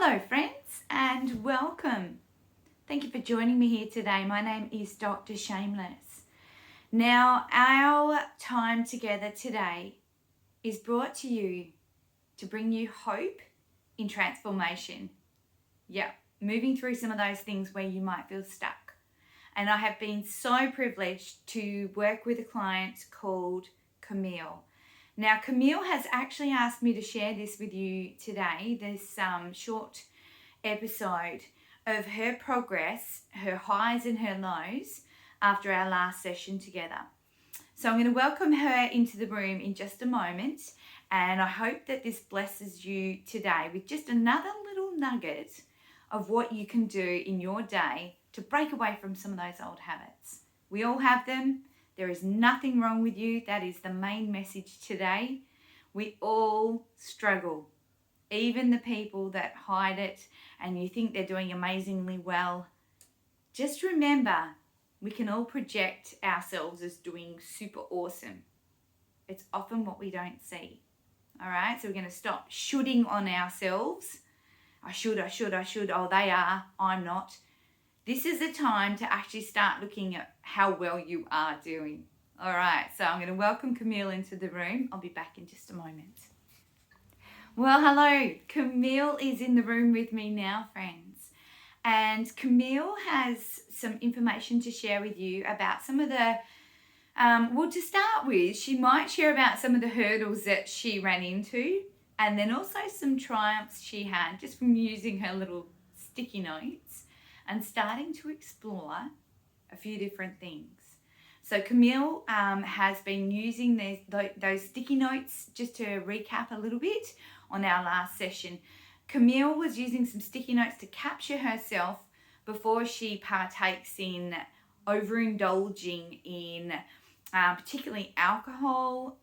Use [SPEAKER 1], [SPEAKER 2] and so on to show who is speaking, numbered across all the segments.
[SPEAKER 1] Hello friends and welcome. Thank you for joining me here today. My name is Dr. Shameless. Now our time together today is brought to you to bring you hope in transformation. Yeah, moving through some of those things where you might feel stuck. And I have been so privileged to work with a client called Camille. Now, Camille has actually asked me to share this with you today, this short episode of her progress, her highs and her lows after our last session together. So I'm going to welcome her into the room in just a moment, and I hope that this blesses you today with just another little nugget of what you can do in your day to break away from some of those old habits. We all have them. There is nothing wrong with you. That is the main message today. We all struggle. Even the people that hide it and you think they're doing amazingly well. Just remember, we can all project ourselves as doing super awesome. It's often what we don't see. All right, so we're going to stop shoulding on ourselves. I should. Oh, they are. I'm not. This is the time to actually start looking at how well you are doing. All right, so I'm going to welcome Camille into the room. I'll be back in just a moment. Well, hello. Camille is in the room with me now, friends. And Camille has some information to share with you about some of the, to start with, she might share about some of the hurdles that she ran into and then also some triumphs she had just from using her little sticky notes and starting to explore a few different things. So Camille has been using those sticky notes, just to recap a little bit on our last session. Camille was using some sticky notes to capture herself before she partakes in overindulging in particularly alcohol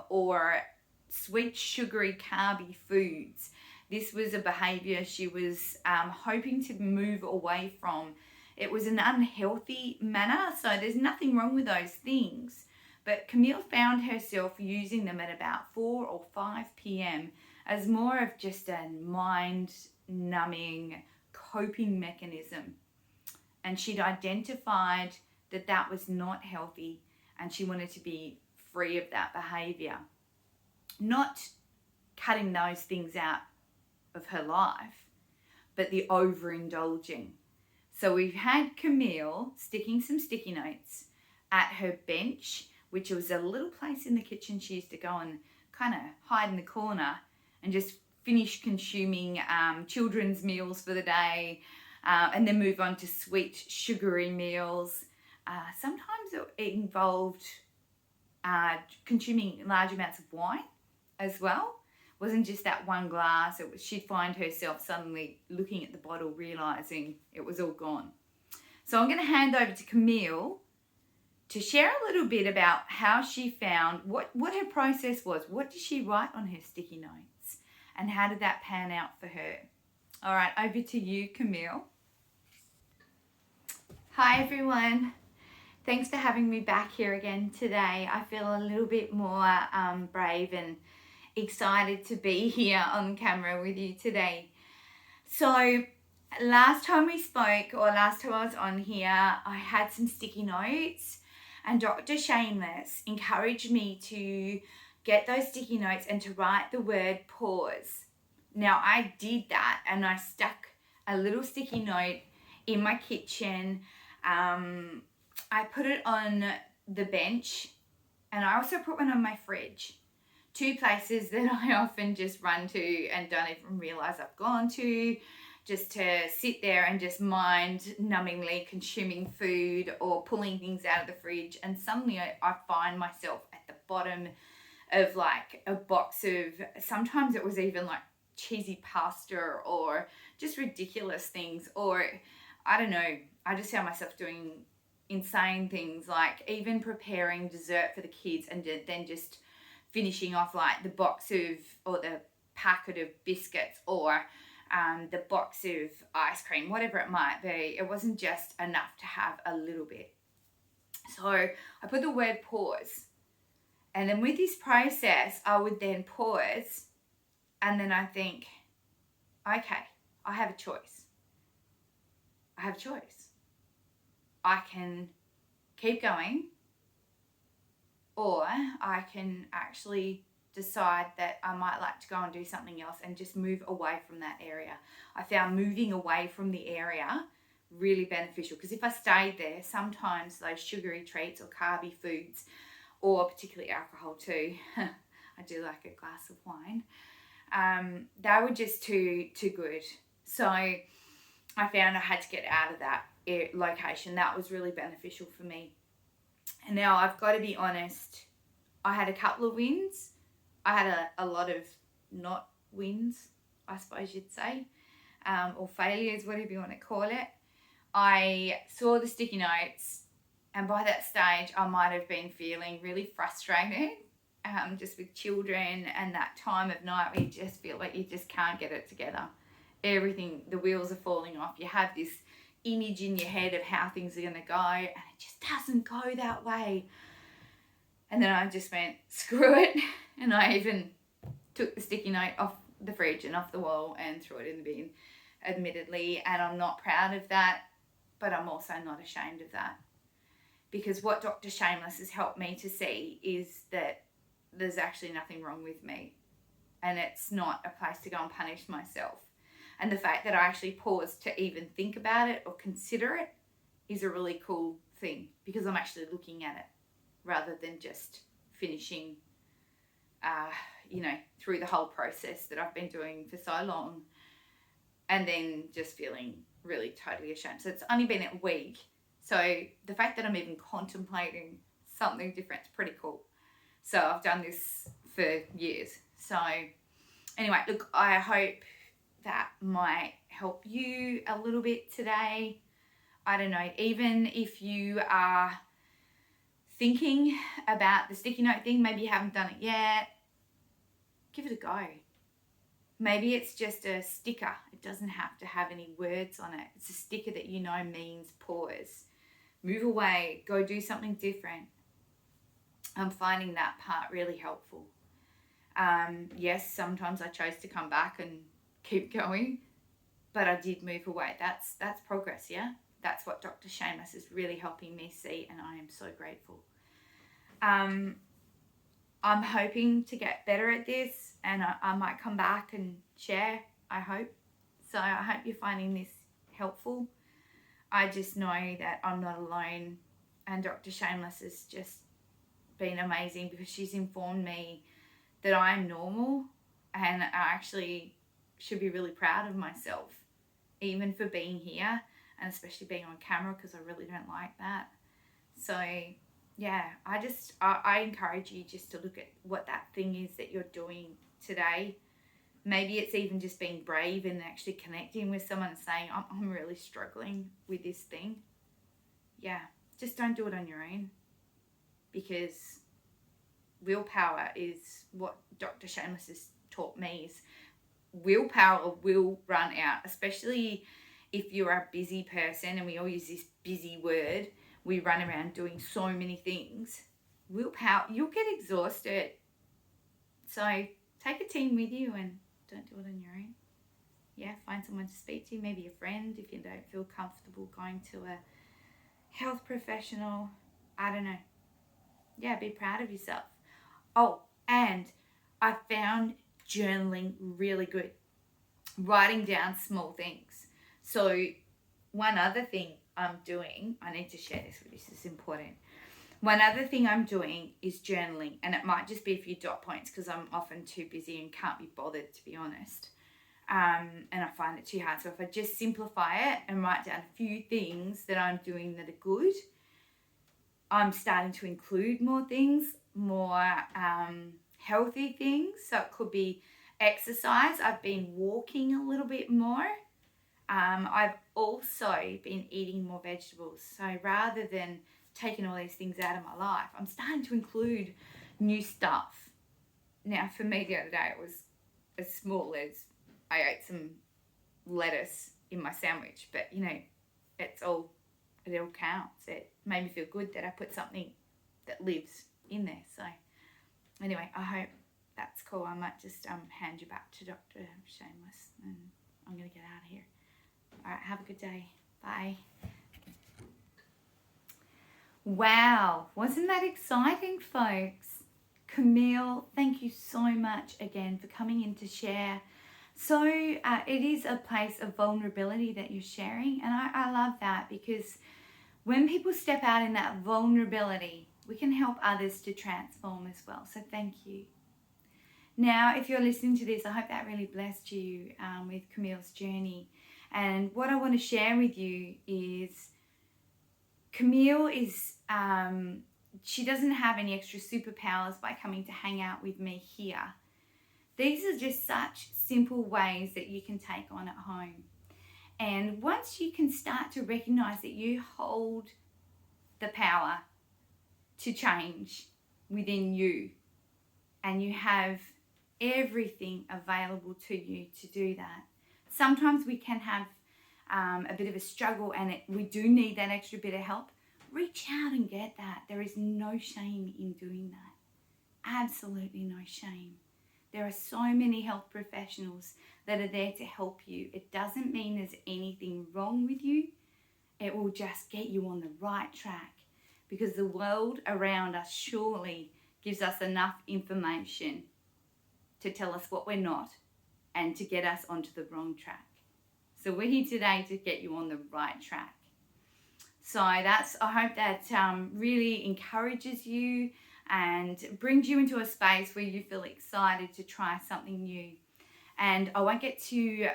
[SPEAKER 1] or sweet, sugary, carby foods. This was a behaviour she was hoping to move away from. It was an unhealthy manner, so there's nothing wrong with those things. But Camille found herself using them at about 4 or 5 p.m. as more of just a mind-numbing coping mechanism. And she'd identified that that was not healthy and she wanted to be free of that behaviour. Not cutting those things out of her life, but the overindulging. So we've had Camille sticking some sticky notes at her bench, which was a little place in the kitchen she used to go and kind of hide in the corner and just finish consuming children's meals for the day and then move on to sweet, sugary meals. Sometimes it involved consuming large amounts of wine as well. It wasn't just that one glass. She'd find herself suddenly looking at the bottle, realising it was all gone. So I'm going to hand over to Camille to share a little bit about how she found, what her process was. What did she write on her sticky notes? And how did that pan out for her? All right, over to you, Camille. Hi, everyone. Thanks for having me back here again today. I feel a little bit more brave and excited to be here on camera with you today. So last time we spoke, or last time I was on here, I had some sticky notes and Dr. Shameless encouraged me to get those sticky notes and to write the word pause. Now I did that and I stuck a little sticky note in my kitchen. I put it on the bench and I also put one on my fridge. Two places that I often just run to and don't even realise I've gone to, just to sit there and just mind-numbingly consuming food or pulling things out of the fridge, and suddenly I find myself at the bottom of like a box of, sometimes it was even like cheesy pasta or just ridiculous things, or I don't know, I just found myself doing insane things like even preparing dessert for the kids and then just finishing off like the box of, or the packet of biscuits or the box of ice cream, whatever it might be. It wasn't just enough to have a little bit. So I put the word pause. And then with this process, I would then pause and then I think, okay, I have a choice. I have a choice. I can keep going, or I can actually decide that I might like to go and do something else and just move away from that area. I found moving away from the area really beneficial, because if I stayed there, sometimes those sugary treats or carby foods, or particularly alcohol too, I do like a glass of wine, they were just too good. So I found I had to get out of that location. That was really beneficial for me. And now I've got to be honest, I had a couple of wins. I had a lot of not wins, I suppose you'd say, or failures, whatever you want to call it. I saw the sticky notes, and by that stage I might have been feeling really frustrated, just with children and that time of night where you just feel like you just can't get it together. Everything, the wheels are falling off. You have this image in your head of how things are going to go, and it just doesn't go that way. And then I just went, screw it. And I even took the sticky note off the fridge and off the wall and threw it in the bin, admittedly. And I'm not proud of that, but I'm also not ashamed of that. Because what Dr. Shameless has helped me to see is that there's actually nothing wrong with me. And it's not a place to go and punish myself. And the fact that I actually paused to even think about it or consider it is a really cool thing, because I'm actually looking at it rather than just finishing, through the whole process that I've been doing for so long, and then just feeling really totally ashamed. So it's only been a week. So the fact that I'm even contemplating something different is pretty cool. So I've done this for years. So anyway, look, I hope that might help you a little bit today. I don't know, even if you are thinking about the sticky note thing, maybe you haven't done it yet, give it a go. Maybe it's just a sticker. It doesn't have to have any words on it. It's a sticker that you know means pause, move away, go do something different. I'm finding that part really helpful. Yes, sometimes I chose to come back and keep going, but I did move away. That's progress, yeah? That's what Dr. Shameless is really helping me see, and I am so grateful. I'm hoping to get better at this, and I might come back and share, I hope. So I hope you're finding this helpful. I just know that I'm not alone, and Dr. Shameless has just been amazing, because she's informed me that I'm normal, and I actually should be really proud of myself, even for being here, and especially being on camera, because I really don't like that. So yeah, I encourage you just to look at what that thing is that you're doing today. Maybe it's even just being brave and actually connecting with someone and saying, I'm really struggling with this thing. Yeah, just don't do it on your own, because willpower is what Dr. Shameless has taught me, is willpower will run out, especially if you're a busy person, and we all use this busy word. We run around doing so many things. Willpower, you'll get exhausted. So take a team with you and don't do it on your own. Yeah, find someone to speak to, maybe a friend if you don't feel comfortable going to a health professional. I don't know. Yeah, be proud of yourself. Oh, and I found journaling really good. Writing down small things. So one other thing I'm doing, I need to share this with you, this is important. One other thing I'm doing is journaling, and it might just be a few dot points, because I'm often too busy and can't be bothered, to be honest. And I find it too hard. So if I just simplify it and write down a few things that I'm doing that are good, I'm starting to include more things, more healthy things. So it could be exercise. I've been walking a little bit more. I've also been eating more vegetables. So rather than taking all these things out of my life, I'm starting to include new stuff. Now, for me the other day, it was as small as I ate some lettuce in my sandwich. But, it all counts. It made me feel good that I put something that lives in there. So anyway, I hope that's cool. I might just hand you back to Dr. Shameless, and I'm going to get out of here. All right, have a good day. Bye. Wow, wasn't that exciting, folks? Camille, thank you so much again for coming in to share. So it is a place of vulnerability that you're sharing, and I love that, because when people step out in that vulnerability, we can help others to transform as well. So thank you. Now, if you're listening to this, I hope that really blessed you with Camille's journey. And what I want to share with you is Camille is, she doesn't have any extra superpowers by coming to hang out with me here. These are just such simple ways that you can take on at home. And once you can start to recognize that you hold the power to change within you, and you have everything available to you to do that. Sometimes we can have a bit of a struggle, and we do need that extra bit of help. Reach out and get that. There is no shame in doing that. Absolutely no shame. There are so many health professionals that are there to help you. It doesn't mean there's anything wrong with you. It will just get you on the right track, because the world around us surely gives us enough information to tell us what we're not and to get us onto the wrong track. So we're here today to get you on the right track. So I hope that really encourages you and brings you into a space where you feel excited to try something new. And I won't get too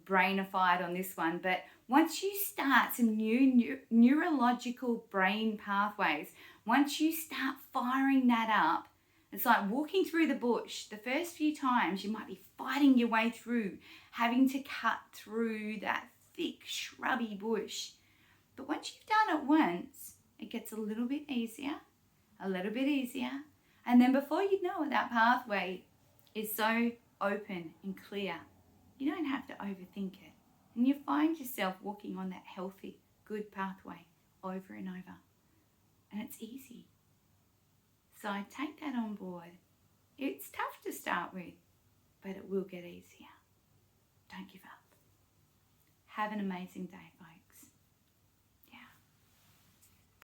[SPEAKER 1] brainified on this one, but once you start some new neurological brain pathways, once you start firing that up, it's like walking through the bush. The first few times you might be fighting your way through, having to cut through that thick, shrubby bush. But once you've done it once, it gets a little bit easier, and then before you know it, that pathway is so open and clear. You don't have to overthink it. And you find yourself walking on that healthy, good pathway over and over. And it's easy. So I take that on board. It's tough to start with, but it will get easier. Don't give up. Have an amazing day, folks.